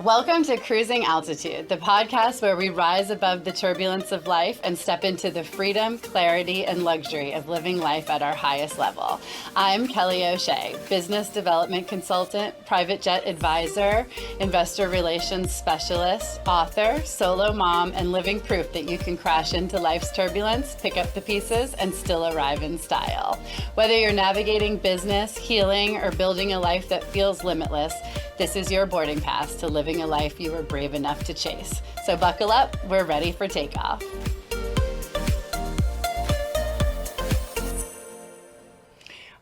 Welcome to Cruising Altitude, the podcast where we rise above the turbulence of life and step into the freedom, clarity, and luxury of living life at our highest level. I'm Kelly O'Shea, business development consultant, private jet advisor, investor relations specialist, author, solo mom, and living proof that you can crash into life's turbulence, pick up the pieces, and still arrive in style. Whether you're navigating business, healing, or building a life that feels limitless, this is your boarding pass to living a life you were brave enough to chase. So buckle up, we're ready for takeoff.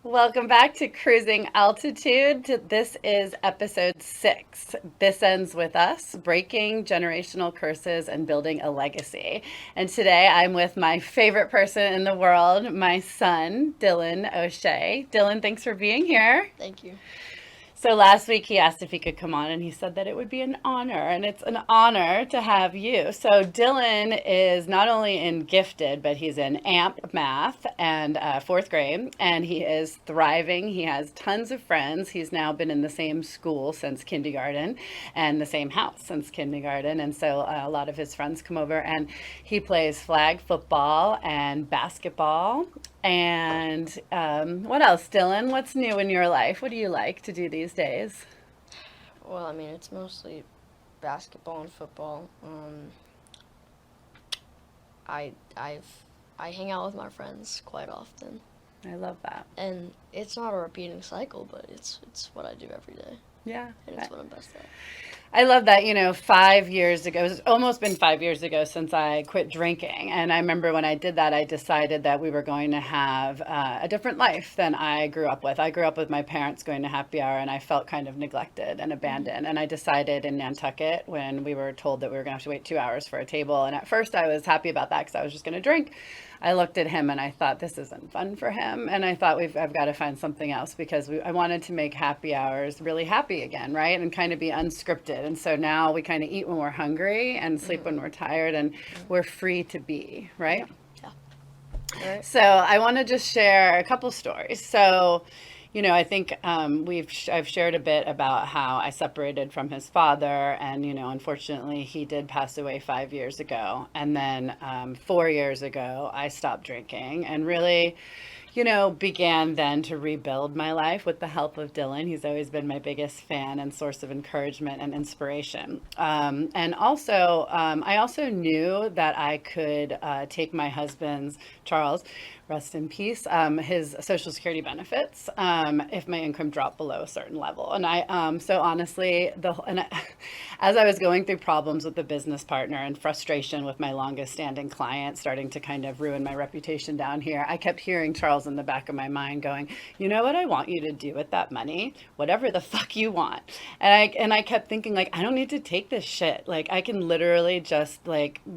Welcome back to Cruising Altitude. This is episode 6. This ends with us breaking generational curses and building a legacy. And today I'm with my favorite person in the world, my son, Dylan O'Shea. Dylan, thanks for being here. Thank you. So last week he asked if he could come on and he said that it would be an honor, and it's an honor to have you. So Dylan is not only in gifted, but he's in AMP math and fourth grade, and he is thriving. He has tons of friends. He's now been in the same school since kindergarten and the same house since kindergarten. And so a lot of his friends come over, and he plays flag football and basketball. And what else, Dylan? What's new in your life? What do you like to do these days? Well, I mean, it's mostly basketball and football. I hang out with my friends quite often. I love that. And it's not a repeating cycle, but it's what I do every day. Yeah. And it's what I'm best at. I love that. 5 years ago, it's almost been 5 years ago since I quit drinking. And I remember when I did that, I decided that we were going to have a different life than I grew up with. I grew up with my parents going to happy hour, and I felt kind of neglected and abandoned. And I decided in Nantucket, when we were told that we were going to have to wait 2 hours for a table. And at first I was happy about that because I was just going to drink. I looked at him and I thought, this isn't fun for him. And I thought, I've got to find something else, because I wanted to make happy hours really happy again, right? And kind of be unscripted. And so now we kind of eat when we're hungry and sleep when we're tired, and we're free to be, right? Yeah. Right. So I want to just share a couple stories. So, I think I've shared a bit about how I separated from his father, and unfortunately he did pass away 5 years ago, and then 4 years ago I stopped drinking and really began then to rebuild my life with the help of Dylan. He's always been my biggest fan and source of encouragement and inspiration. And also, I also knew that I could take my husband's, Charles, rest in peace, his Social Security benefits if my income dropped below a certain level. And so honestly, as I was going through problems with the business partner and frustration with my longest standing client starting to kind of ruin my reputation down here, I kept hearing Charles in the back of my mind going, you know what I want you to do with that money? Whatever the fuck you want. And I kept thinking, I don't need to take this shit. I can literally just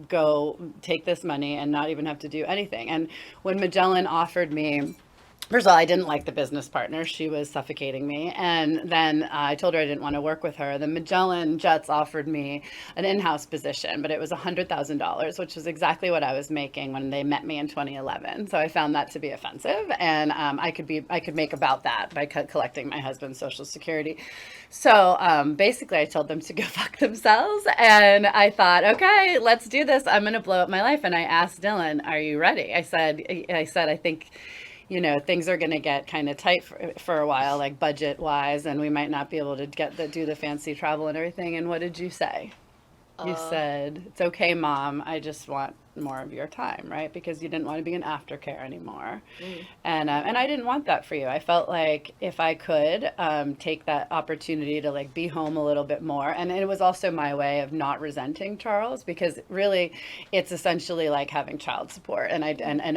go take this money and not even have to do anything. And when Magellan offered me, first of all, I didn't like the business partner. She was suffocating me. And then I told her I didn't want to work with her. The Magellan Jets offered me an in-house position, but it was $100,000, which was exactly what I was making when they met me in 2011. So I found that to be offensive. And I could make about that by collecting my husband's Social Security. So basically I told them to go fuck themselves. And I thought, okay, let's do this. I'm going to blow up my life. And I asked Dylan, are you ready? I said, I think, things are going to get kind of tight for a while, budget wise, and we might not be able to do the fancy travel and everything. And what did you say? You said, it's okay, Mom. I just want more of your time, right? Because you didn't want to be in aftercare anymore. And I didn't want that for you. I felt like if I could take that opportunity to be home a little bit more. And it was also my way of not resenting Charles, because really it's essentially like having child support. And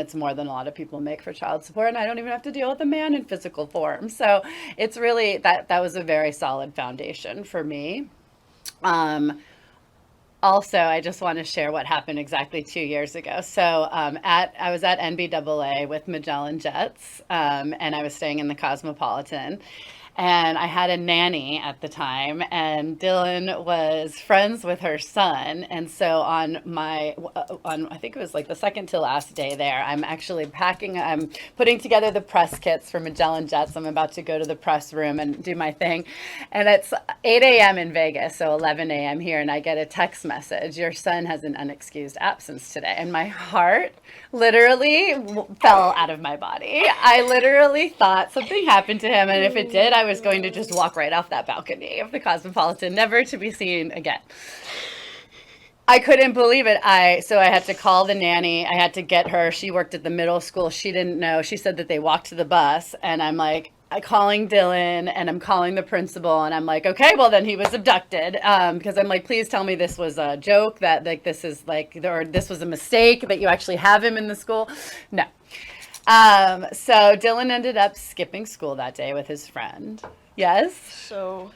it's more than a lot of people make for child support. And I don't even have to deal with a man in physical form. So it's really, that was a very solid foundation for me. Also, I just want to share what happened exactly 2 years ago. So I was at NBAA with Magellan Jets, and I was staying in the Cosmopolitan. And I had a nanny at the time, and Dylan was friends with her son. And so on I think it was like the second to last day there, I'm putting together the press kits for Magellan Jets. I'm about to go to the press room and do my thing. And it's 8 a.m. in Vegas, so 11 a.m. here, and I get a text message: your son has an unexcused absence today. And my heart literally fell out of my body. I literally thought something happened to him, and if it did, I was going to just walk right off that balcony of the Cosmopolitan, never to be seen again. I couldn't believe it. So I had to call the nanny. I had to get her. She worked at the middle school. She didn't know. She said that they walked to the bus, and I'm like, I calling Dylan, and I'm calling the principal, and I'm like, okay, well then he was abducted, because I'm like, please tell me this was a joke, that like this is like, or this was a mistake, that you actually have him in the school. No. So Dylan ended up skipping school that day with his friend. Yes. So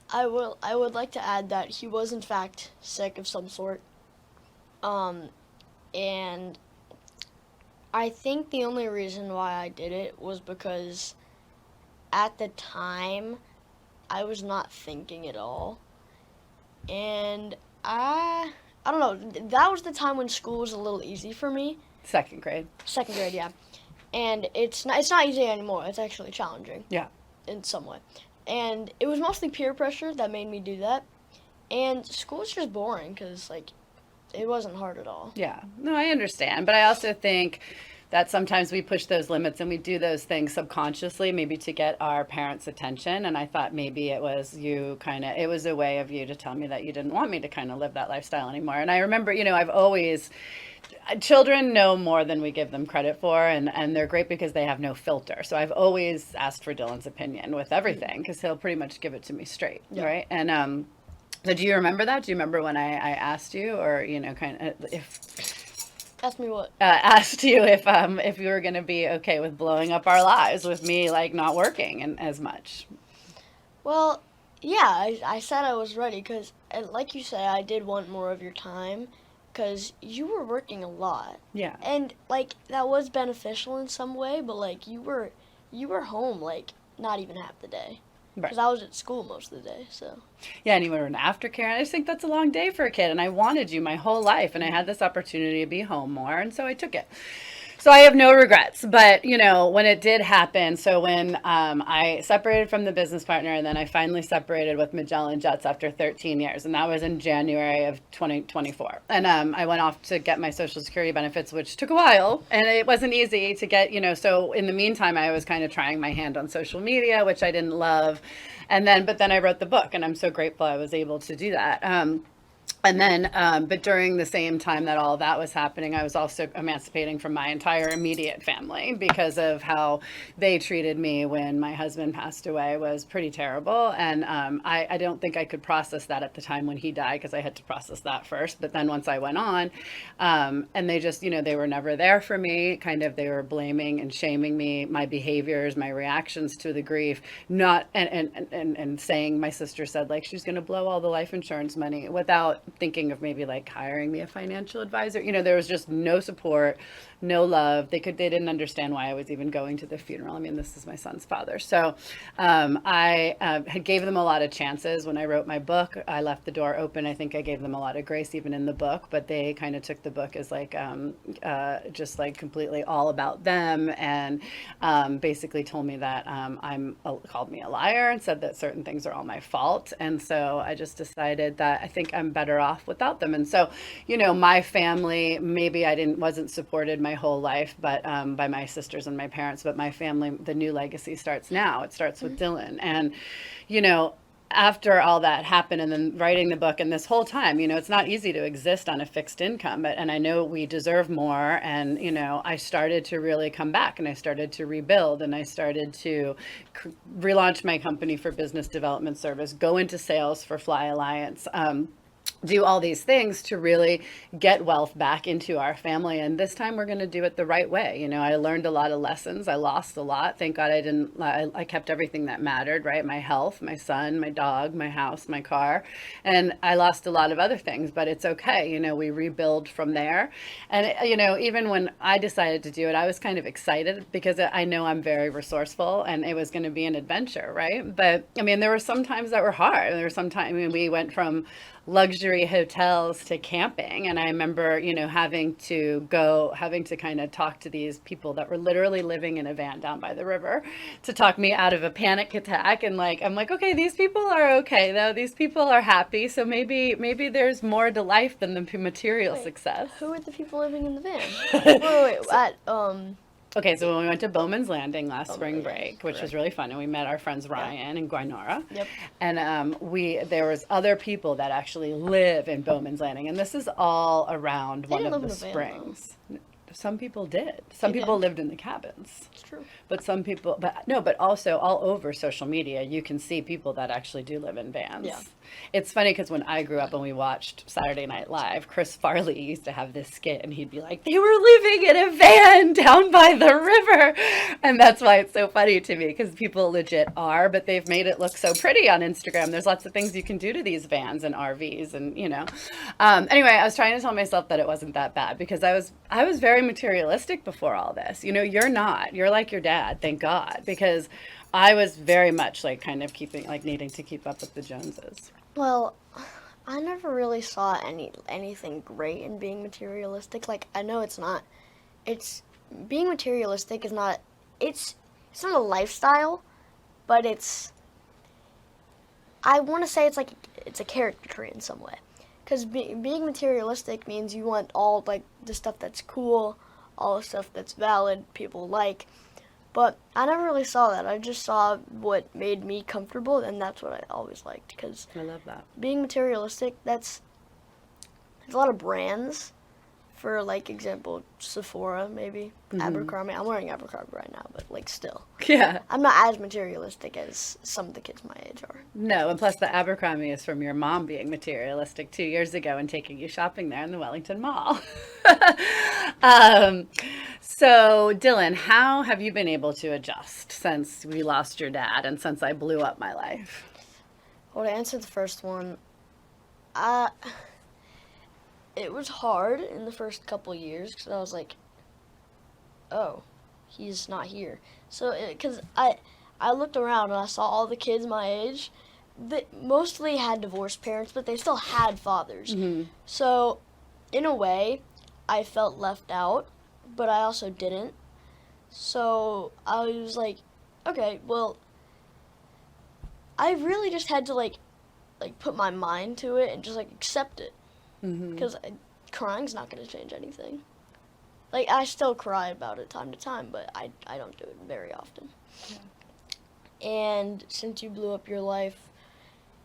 I would like to add that he was in fact sick of some sort. And I think the only reason why I did it was because at the time I was not thinking at all. And I don't know, that was the time when school was a little easy for me. Second grade. Second grade, yeah. And it's not easy anymore. It's actually challenging. Yeah. In some way. And it was mostly peer pressure that made me do that. And school was just boring because, like, it wasn't hard at all. Yeah. No, I understand. But I also think that sometimes we push those limits and we do those things subconsciously, maybe to get our parents' attention. And I thought maybe it was it was a way of you to tell me that you didn't want me to kind of live that lifestyle anymore. And I remember, children know more than we give them credit for, and they're great because they have no filter. So I've always asked for Dylan's opinion with everything, because he'll pretty much give it to me straight, yeah. Right? And so do you remember that? Do you remember when I asked you, or kind of if asked me what? Asked you if you were going to be okay with blowing up our lives with me like not working and as much? Well, yeah, I said I was ready because, like you said, I did want more of your time. Because you were working a lot. Yeah. And, like, that was beneficial in some way, but, like, you were home, like, not even half the day. Because I was at school most of the day, so. Yeah, and you were in aftercare. I just think that's a long day for a kid, and I wanted you my whole life, and I had this opportunity to be home more, and so I took it. So I have no regrets, but when it did happen, so when I separated from the business partner, and then I finally separated with Magellan Jets after 13 years, and that was in January of 2024. And I went off to get my Social Security benefits, which took a while, and it wasn't easy to get, so in the meantime, I was kind of trying my hand on social media, which I didn't love. But then I wrote the book, and I'm so grateful I was able to do that. But during the same time that all of that was happening, I was also emancipating from my entire immediate family, because of how they treated me when my husband passed away was pretty terrible. And I don't think I could process that at the time when he died, because I had to process that first. But then once I went on, and they just, they were never there for me. Kind of, they were blaming and shaming me, my behaviors, my reactions to the grief, and saying, my sister said, like, she's going to blow all the life insurance money, without thinking of maybe like hiring me a financial advisor. There was just no support, no love. They didn't understand why I was even going to the funeral. I mean, this is my son's father. So I had gave them a lot of chances. When I wrote my book, I left the door open. I think I gave them a lot of grace even in the book, but they kind of took the book as like just like completely all about them, and basically told me that called me a liar and said that certain things are all my fault. And so I just decided that I think I'm better off without them. And so, my family, maybe I wasn't supported my whole life, but by my sisters and my parents, but my family, the new legacy starts now. It starts with Dylan. And, after all that happened, and then writing the book, and this whole time, it's not easy to exist on a fixed income, and I know we deserve more. And, I started to really come back, and I started to rebuild, and I started to relaunch my company for business development service, go into sales for Fly Alliance, do all these things to really get wealth back into our family. And this time we're going to do it the right way. You know, I learned a lot of lessons. I lost a lot. Thank God I kept everything that mattered, right? My health, my son, my dog, my house, my car. And I lost a lot of other things, but it's okay. You know, we rebuild from there. And, you know, even when I decided to do it, I was kind of excited because I know I'm very resourceful and it was going to be an adventure, right? But I mean, there were some times that were hard. There were some times, I mean, we went from luxury hotels to camping. And I remember, you know, having to kind of talk to these people that were literally living in a van down by the river to talk me out of a panic attack. And like, I'm like, okay, these people are okay though. These people are happy. So maybe there's more to life than the material Wait, success. who are the people living in the van? Wait, at Okay, so when we went to Bowman's Landing last spring yes, break, which was correct. really fun, and we met our friends Ryan and Guinara, Yep. and there was other people that actually live in Bowman's Landing, and this is all around They one didn't of live the in a van, though. springs. Some people did. Some They people did. lived in the cabins. It's true. But some people, but no, but also all over social media, you can see people that actually do live in vans. Yeah. It's funny because when I grew up and we watched Saturday Night Live, Chris Farley used to have this skit and he'd be like, they were living in a van down by the river. And that's why it's so funny to me because people legit are, but they've made it look so pretty on Instagram. There's lots of things you can do to these vans and RVs and, you know. Anyway, I was trying to tell myself that it wasn't that bad because I was very materialistic before all this. You know, you're not. You're like your dad, thank God, because I was very much like kind of needing to keep up with the Joneses. Well, I never really saw anything great in being materialistic. Like I know it's not. It's being materialistic is not. It's not a lifestyle, but it's. I want to say it's a character trait in some way, because being materialistic means you want all like the stuff that's cool, all the stuff that's valid, people like. But I never really saw that. I just saw what made me comfortable, and that's what I always liked. Because I love that. being materialistic, there's a lot of brands. For like example, Sephora maybe, Abercrombie. I'm wearing Abercrombie right now, but like still, Yeah. I'm not as materialistic as some of the kids my age are. No, and plus the Abercrombie is from your mom being materialistic 2 years ago and taking you shopping there in the Wellington Mall. um, so, Dylan, how have you been able to adjust since we lost your dad and since I blew up my life? Well, to answer the first one, uh, it was hard in the first couple years because I was like, oh, he's not here. So, because I looked around and I saw all the kids my age that mostly had divorced parents, but they still had fathers. Mm-hmm. So, in a way, I felt left out, but I also didn't. So, I was like, okay, well, I really just had to like put my mind to it and just like accept it. Mm-hmm. Because crying's not going to change anything. Like, I still cry about it time to time, but I don't do it very often. Yeah. And since you blew up your life,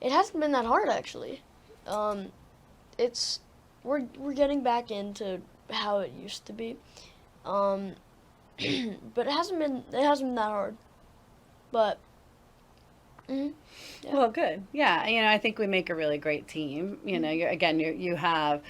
it hasn't been that hard, actually. We're getting back into how it used to be. But it hasn't been that hard. But yeah. Well, good. Yeah, you know, I think we make a really great team. You know, you have.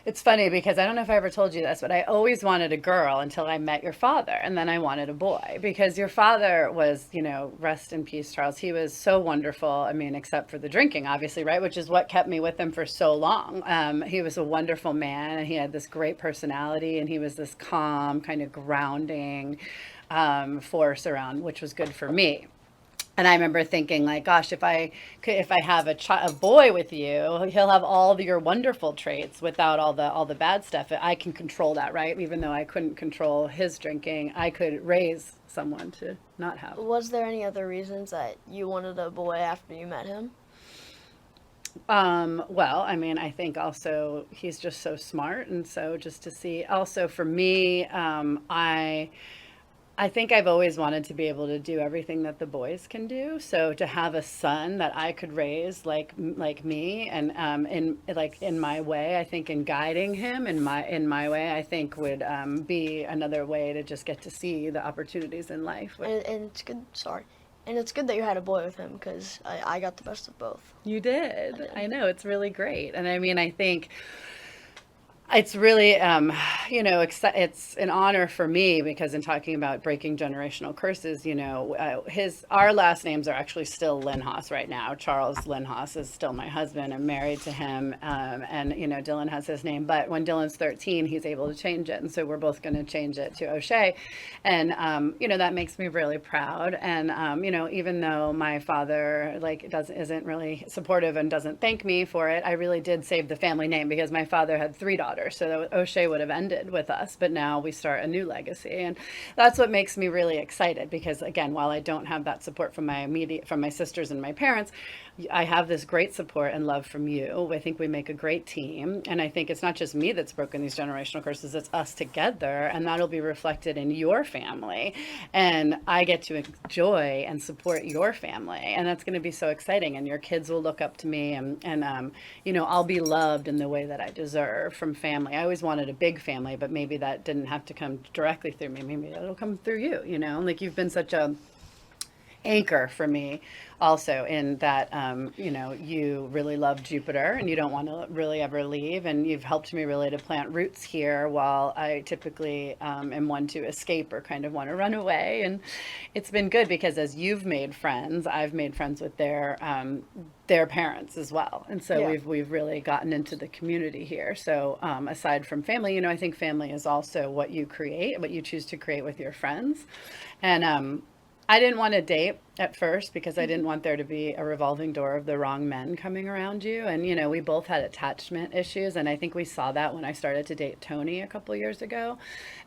It's funny because I don't know if I ever told you this, but I always wanted a girl until I met your father, and then I wanted a boy because your father was, you know, rest in peace, Charles. He was so wonderful. I mean, except for the drinking, obviously, right? Which is what kept me with him for so long. He was a wonderful man, and he had this great personality, and he was this calm, kind of grounding force around, which was good for me. And I remember thinking, like, gosh, if I have a boy with you, he'll have all your wonderful traits without all the bad stuff. I can control that, right? Even though I couldn't control his drinking, I could raise someone to not have. Was there any other reasons that you wanted a boy after you met him? Well, I mean, I think also he's just so smart, and so just to see. Also, for me, I think I've always wanted to be able to do everything that the boys can do. So to have a son that I could raise like me and in my way, I think in guiding him in my way, I think would be another way to just get to see the opportunities in life. And it's good. Sorry, And it's good that you had a boy with him because I got the best of both. You I did. did. I know, it's really great. And I mean, I think it's really, it's an honor for me because in talking about breaking generational curses, our last names are actually still Lindhaas right now. Charles Lindhaas is still my husband. I'm married to him, and Dylan has his name. But when Dylan's 13, he's able to change it, and so we're both going to change it to O'Shea, and that makes me really proud. And even though my father isn't really supportive and doesn't thank me for it, I really did save the family name because my father had 3 daughters. So that O'Shea would have ended with us, but now we start a new legacy, and that's what makes me really excited. Because again, while I don't have that support from my sisters and my parents, I have this great support and love from you. I think we make a great team, and I think it's not just me that's broken these generational curses; it's us together, and that'll be reflected in your family, and I get to enjoy and support your family, and that's going to be so exciting. And your kids will look up to me, and I'll be loved in the way that I deserve from family. I always wanted a big family, but maybe that didn't have to come directly through me. Maybe it'll come through you, like you've been such a anchor for me also in that you really love Jupiter and you don't want to really ever leave, and you've helped me really to plant roots here while I typically am one to escape or kind of want to run away. And it's been good because as you've made friends, I've made friends with their parents as well, and so Yeah. we've really gotten into the community here. So aside from family, I think family is also what you choose to create with your friends. And I didn't want to date at first because I didn't want there to be a revolving door of the wrong men coming around you. And, we both had attachment issues. And I think we saw that when I started to date Tony a couple years ago.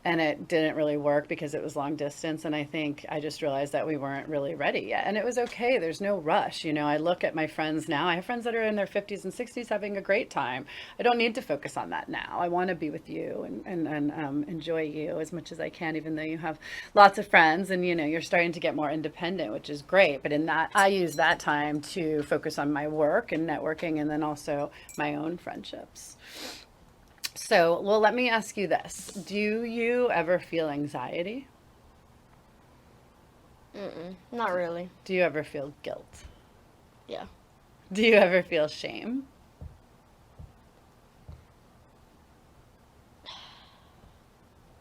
And it didn't really work because it was long distance. And I think I just realized that we weren't really ready yet. And it was okay. There's no rush. I look at my friends now. I have friends that are in their 50s and 60s having a great time. I don't need to focus on that now. I want to be with you and enjoy you as much as I can, even though you have lots of friends and, you're starting to get more independent, which is great. But in that, I use that time to focus on my work and networking, and then also my own friendships. So, well, let me ask you this. Do you ever feel anxiety? Not really. Do you ever feel guilt? Yeah. Do you ever feel shame?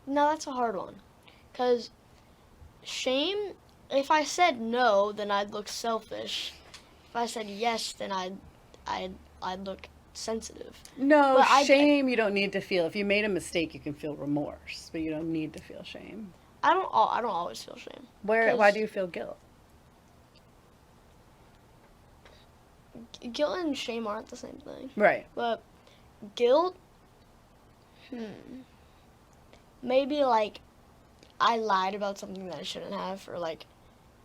No, that's a hard one. Because shame, if I said no, then I'd look selfish. If I said yes, then I'd look sensitive. No, But shame you don't need to feel. If you made a mistake, you can feel remorse, but you don't need to feel shame. I don't always feel shame. Why do you feel guilt? Guilt and shame aren't the same thing. Right. But guilt, maybe like I lied about something that I shouldn't have, or like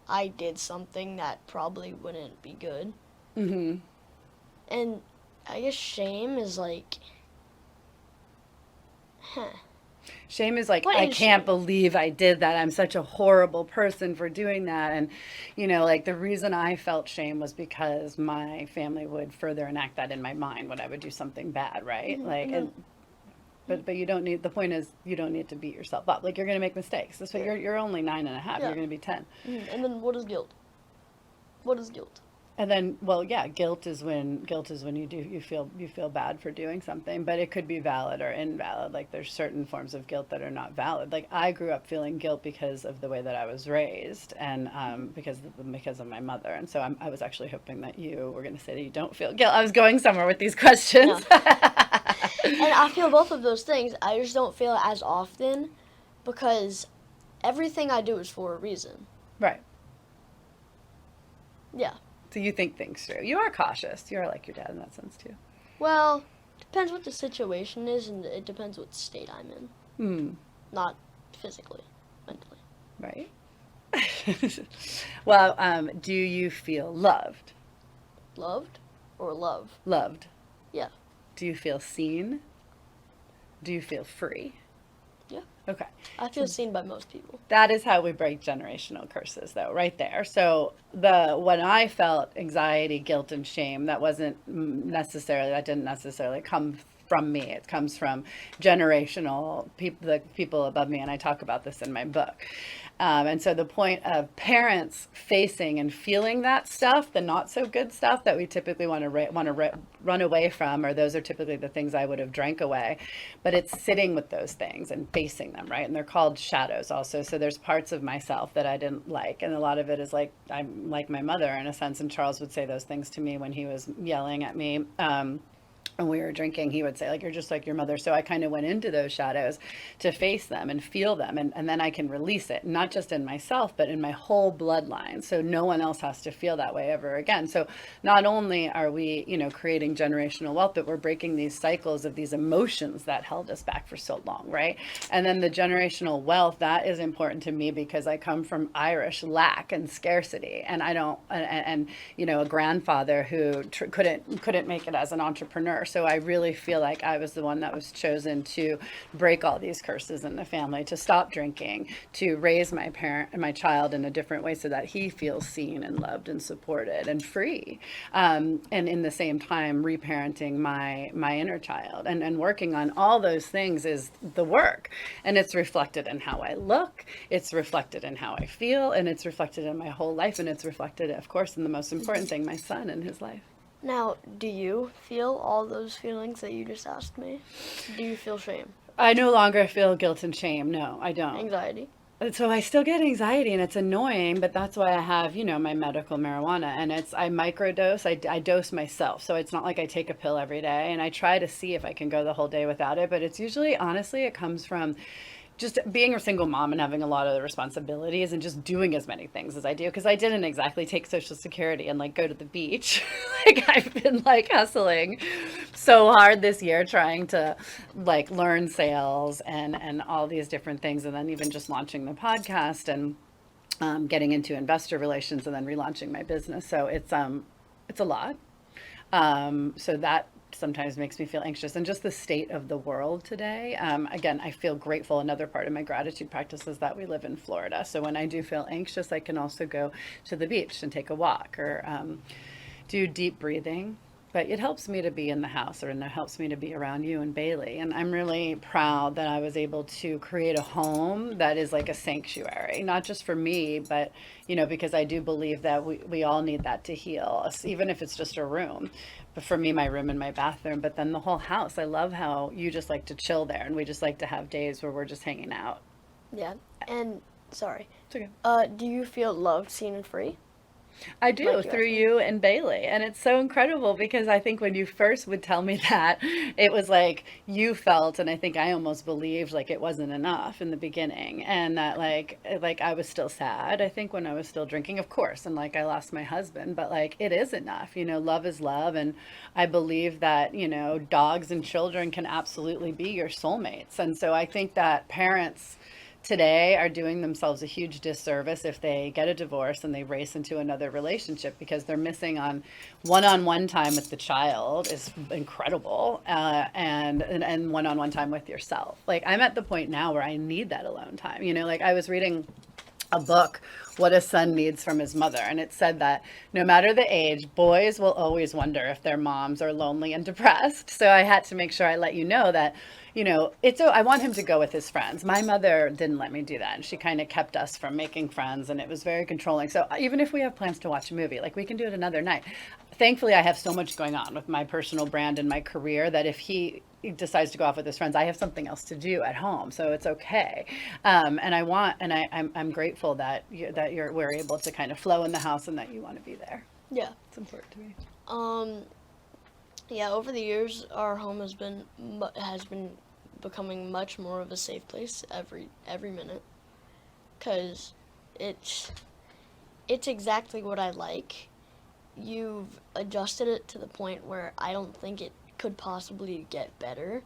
I did something that probably wouldn't be good. Mhm. And I guess shame is like, Shame is like, What I is can't shame? believe I did that. I'm such a horrible person for doing that. And, like the reason I felt shame was because my family would further enact that in my mind when I would do something bad, right? Like, And then, but you don't need, the point is you don't need to beat yourself up. Like you're going to make mistakes. That's what Yeah. you're only 9.5. Yeah. You're going to be 10. and then what is guilt? What is guilt? And then, well, yeah, guilt is when you feel bad for doing something, but it could be valid or invalid. Like there's certain forms of guilt that are not valid. Like I grew up feeling guilt because of the way that I was raised, and because of my mother. And so I was actually hoping that you were going to say that you don't feel guilt. I was going somewhere with these questions. No. And I feel both of those things. I just don't feel it as often because everything I do is for a reason. Right. Yeah. So you think things through. You are cautious. You are like your dad in that sense too. Well, depends what the situation is, and it depends what state I'm in. Hmm. Not physically, mentally. Right. Well, do you feel loved? Loved or love? Loved. Yeah. Do you feel seen? Do you feel free? Yeah. Okay. I feel seen by most people. That is how we break generational curses, though, right there. So when I felt anxiety, guilt, and shame, that didn't necessarily come from me. It comes from generational people, the people above me, and I talk about this in my book. And so the point of parents facing and feeling that stuff, the not so good stuff that we typically want to run away from, or those are typically the things I would have drank away. But it's sitting with those things and facing them, right? And they're called shadows also. So there's parts of myself that I didn't like, and a lot of it is like I'm like my mother in a sense. And Charles would say those things to me when he was yelling at me. When we were drinking, he would say, like, you're just like your mother. So I kind of went into those shadows to face them and feel them. And then I can release it, not just in myself, but in my whole bloodline. So no one else has to feel that way ever again. So not only are we, creating generational wealth, but we're breaking these cycles of these emotions that held us back for so long, right? And then the generational wealth, that is important to me because I come from Irish lack and scarcity. And I don't, and a grandfather who couldn't make it as an entrepreneur. So I really feel like I was the one that was chosen to break all these curses in the family, to stop drinking, to raise my child in a different way so that he feels seen and loved and supported and free. And in the same time, reparenting my inner child and working on all those things is the work. And it's reflected in how I look, it's reflected in how I feel, and it's reflected in my whole life. And it's reflected, of course, in the most important thing, my son and his life. Now, do you feel all those feelings that you just asked me? Do you feel shame? I no longer feel guilt and shame. No, I don't. Anxiety? So I still get anxiety and it's annoying, but that's why I have, my medical marijuana, and I microdose. I dose myself. So it's not like I take a pill every day, and I try to see if I can go the whole day without it. But it's usually, honestly, it comes from just being a single mom and having a lot of the responsibilities and just doing as many things as I do. Because I didn't exactly take Social Security and go to the beach. I've been hustling so hard this year trying to learn sales and all these different things. And then even just launching the podcast and getting into investor relations and then relaunching my business. So it's a lot. So that sometimes makes me feel anxious, and just the state of the world today. Again, I feel grateful. Another part of my gratitude practice is that we live in Florida. So when I do feel anxious, I can also go to the beach and take a walk or do deep breathing. But it helps me to be in the house, and it helps me to be around you and Bailey. And I'm really proud that I was able to create a home that is like a sanctuary, not just for me, but, because I do believe that we all need that to heal, even if it's just a room. But for me, my room and my bathroom, but then the whole house. I love how you just like to chill there, and we just like to have days where we're just hanging out. Yeah. And, sorry. It's okay. Do you feel loved, seen, and free? I do, through you and Bailey. And it's so incredible because I think when you first would tell me that, it was like you felt, and I think I almost believed it wasn't enough in the beginning. And that I was still sad, I think, when I was still drinking, of course. And I lost my husband, but it is enough. Love is love. And I believe that, dogs and children can absolutely be your soulmates. And so I think that parents today are doing themselves a huge disservice if they get a divorce and they race into another relationship, because they're missing on one-on-one time with the child is incredible, and one-on-one time with yourself. I'm at the point now where I need that alone time. I was reading a book, What a Son Needs from His Mother, and it said that no matter the age, boys will always wonder if their moms are lonely and depressed. So I had to make sure I let you know that I want him to go with his friends. My mother didn't let me do that, and she kind of kept us from making friends, and it was very controlling. So even if we have plans to watch a movie, we can do it another night. Thankfully, I have so much going on with my personal brand and my career that if he decides to go off with his friends, I have something else to do at home, so it's okay. And I'm grateful that we're able to kind of flow in the house and that you want to be there. Yeah, it's important to me. Yeah, over the years, our home has been becoming much more of a safe place every minute, because it's exactly what I like. You've adjusted it to the point where I don't think it could possibly get better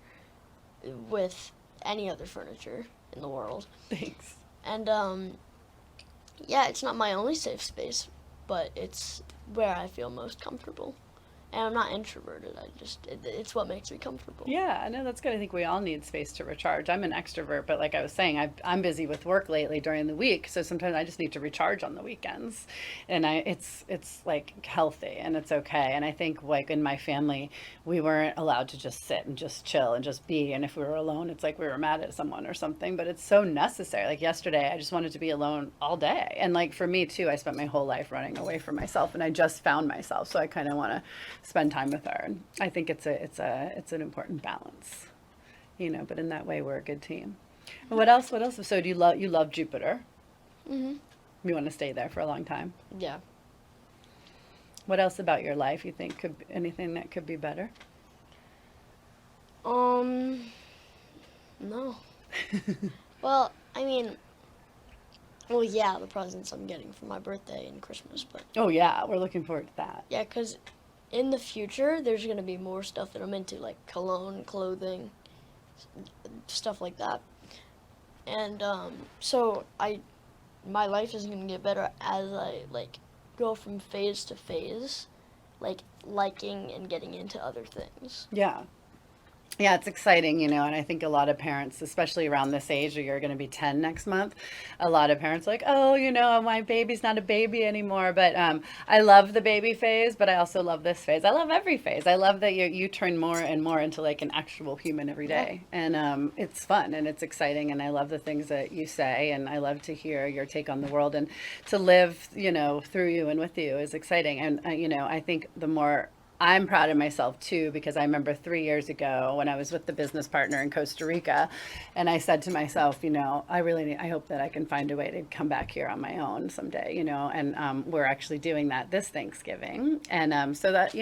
with any other furniture in the world. Thanks. And yeah, it's not my only safe space, but it's where I feel most comfortable. And I'm not introverted. It's what makes me comfortable. Yeah, I know that's good. I think we all need space to recharge. I'm an extrovert, but like I was saying, I'm busy with work lately during the week, so sometimes I just need to recharge on the weekends, and it's like healthy and it's okay. And I think like in my family, we weren't allowed to just sit and just chill and just be. And if we were alone, it's like we were mad at someone or something. But it's so necessary. Like yesterday, I just wanted to be alone all day, and like for me too, I spent my whole life running away from myself, and I just found myself. So I kind of want to spend time with her. And I think it's an important balance, but in that way we're a good team. And what else? So you love Jupiter. Mhm. You want to stay there for a long time. Yeah. What else about your life you think could anything that could be better? No. Well, I mean, well, yeah, the presents I'm getting for my birthday and Christmas, but Oh yeah, we're looking forward to that. yeah, because in the future, there's going to be more stuff that I'm into, like cologne, clothing, stuff like that. And so my life is going to get better as I like go from phase to phase, like liking and getting into other things. Yeah. Yeah, it's exciting, and I think a lot of parents, especially around this age, or you're going to be 10 next month, a lot of parents are like, oh, my baby's not a baby anymore. But I love the baby phase, but I also love this phase. I love every phase. I love that you turn more and more into like an actual human every day. And it's fun and it's exciting. And I love the things that you say. And I love to hear your take on the world, and to live, through you and with you is exciting. And, I think the more I'm proud of myself too, because I remember 3 years ago when I was with the business partner in Costa Rica, and I said to myself, I hope that I can find a way to come back here on my own someday, and we're actually doing that this Thanksgiving. And so that,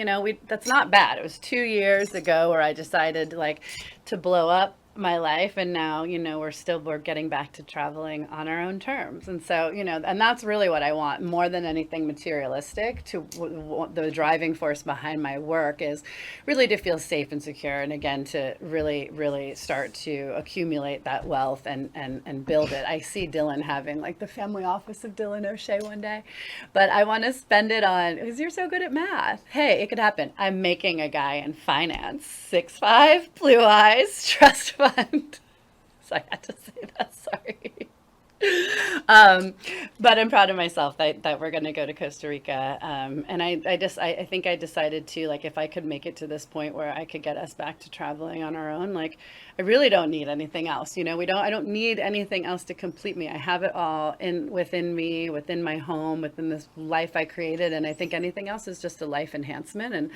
that's not bad. It was 2 years ago where I decided like to blow up my life, and now we're getting back to traveling on our own terms. And so and that's really what I want more than anything materialistic. The driving force behind my work is really to feel safe and secure, and again to really start to accumulate that wealth and build it. I see Dylan having like the family office of Dylan O'Shea one day, but I want to spend it on, because you're so good at math. Hey, it could happen. I'm making a guy in finance, 6'5", blue eyes, trust fund. So I had to say that, sorry. But I'm proud of myself that we're going to go to Costa Rica. And I think I decided to, like, if I could make it to this point where I could get us back to traveling on our own, like, I really don't need anything else. I don't need anything else to complete me. I have it all within me, within my home, within this life I created. And I think anything else is just a life enhancement. And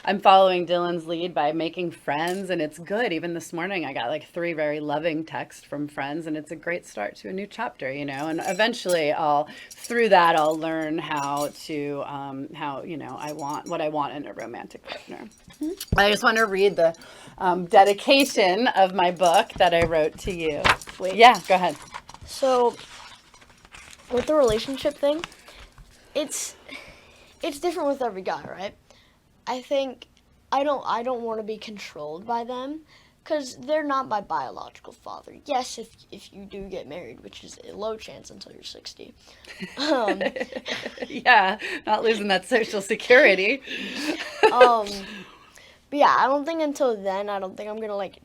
I'm following Dylan's lead by making friends, and it's good. Even this morning, I got like 3 very loving texts from friends, and it's a great start to a new chapter, and eventually through that, I'll learn how I want what I want in a romantic partner. I just want to read the dedication of my book that I wrote to you. Wait. Yeah, go ahead. So, with the relationship thing, it's different with every guy, right? I think I don't want to be controlled by them, because they're not my biological father. Yes, if you do get married, which is a low chance until you're 60. Yeah, not losing that social security. But yeah, I don't think until then, I don't think I'm gonna like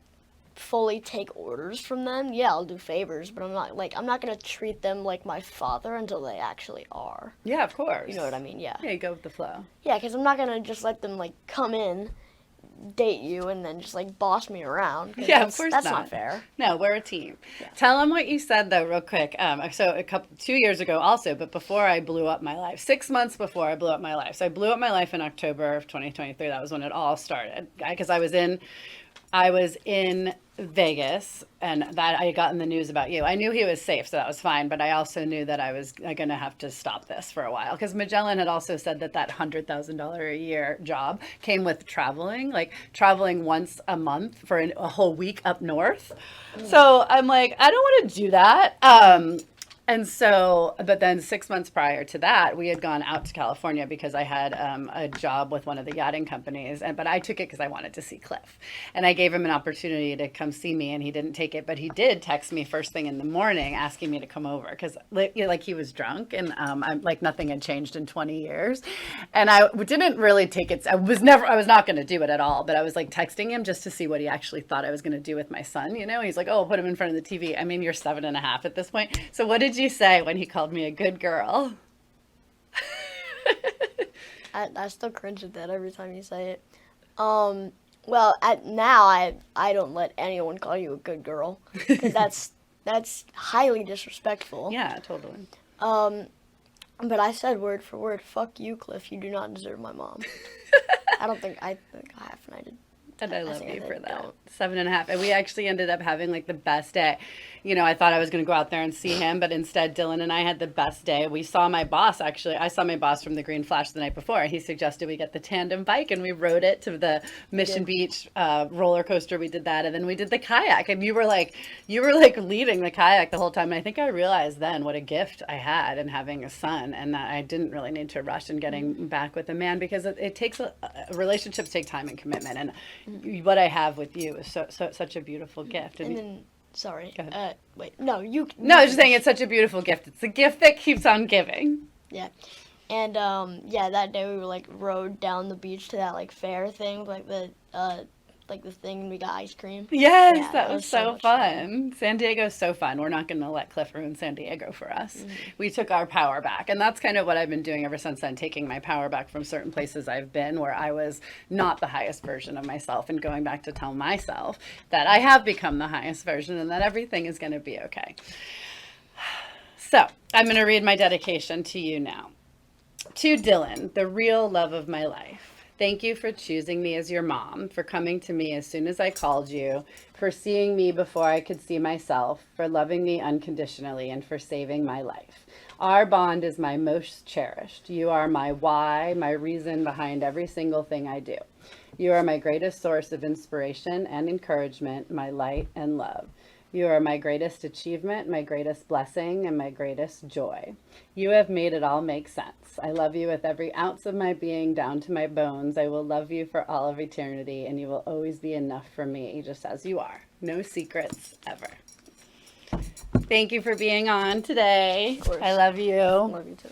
fully take orders from them. Yeah, I'll do favors, but I'm not gonna treat them like my father until they actually are. Yeah, of course. You know what I mean? Yeah. Yeah, you go with the flow. Yeah, because I'm not gonna just let them like come in, date you, and then just like boss me around. Yeah, of course that's not. not fair. No, we're a team. Yeah. Tell them what you said though, real quick. So 2 years ago, also, but before I blew up my life, 6 months before I blew up my life. So I blew up my life in October of 2023. That was when it all started. Because I was in Vegas, and that I got in the news about you. I knew he was safe, so that was fine. But I also knew that I was going to have to stop this for a while, because Magellan had also said that $100,000 a year job came with traveling once a month for a whole week up north. So I'm like, I don't want to do that. And so, but then 6 months prior to that, we had gone out to California because I had a job with one of the yachting companies. But I took it because I wanted to see Cliff. And I gave him an opportunity to come see me, and he didn't take it. But he did text me first thing in the morning asking me to come over because like he was drunk, and I'm like nothing had changed in 20 years. And I didn't really take it. I was not going to do it at all. But I was like texting him just to see what he actually thought I was going to do with my son. You know, he's like, oh, I'll put him in front of the TV. I mean, you're 7.5 at this point. So what did you say when he called me a good girl? I still cringe at that every time you say it. Well, I don't let anyone call you a good girl because that's highly disrespectful. Yeah, totally. But I said word for word, "Fuck you, Cliff. You do not deserve my mom." I think I have, and I did. And I love you for that. 7.5. And we actually ended up having like the best day. You know, I thought I was going to go out there and see him, but instead Dylan and I had the best day. We saw my boss, actually. I saw my boss from the Green Flash the night before. He suggested we get the tandem bike, and we rode it to the Mission Beach roller coaster. We did that. And then we did the kayak. And you were like leading the kayak the whole time. And I think I realized then what a gift I had in having a son, and that I didn't really need to rush in getting back with a man, because it takes relationships take time and commitment. And what I have with you is such a beautiful gift. And then, sorry. Go ahead. Wait. No, you. No, I was just saying it's such a beautiful gift. It's a gift that keeps on giving. Yeah. And yeah, that day we were like rode down the beach to that like fair thing, like the thing, and we got ice cream. Yes, Yeah, that was so fun. fun. San Diego's so fun. We're not going to let Cliff ruin San Diego for us. Mm-hmm. We took our power back. And that's kind of what I've been doing ever since then, taking my power back from certain places I've been where I was not the highest version of myself, and going back to tell myself that I have become the highest version and that everything is going to be okay. So I'm going to read my dedication to you now. To Dylan, the real love of my life. Thank you for choosing me as your mom, for coming to me as soon as I called you, for seeing me before I could see myself, for loving me unconditionally, and for saving my life. Our bond is my most cherished. You are my why, my reason behind every single thing I do. You are my greatest source of inspiration and encouragement, my light and love. You are my greatest achievement, my greatest blessing, and my greatest joy. You have made it all make sense. I love you with every ounce of my being, down to my bones. I will love you for all of eternity, and you will always be enough for me, just as you are. No secrets, ever. Thank you for being on today. Of course. I love you. Love you too.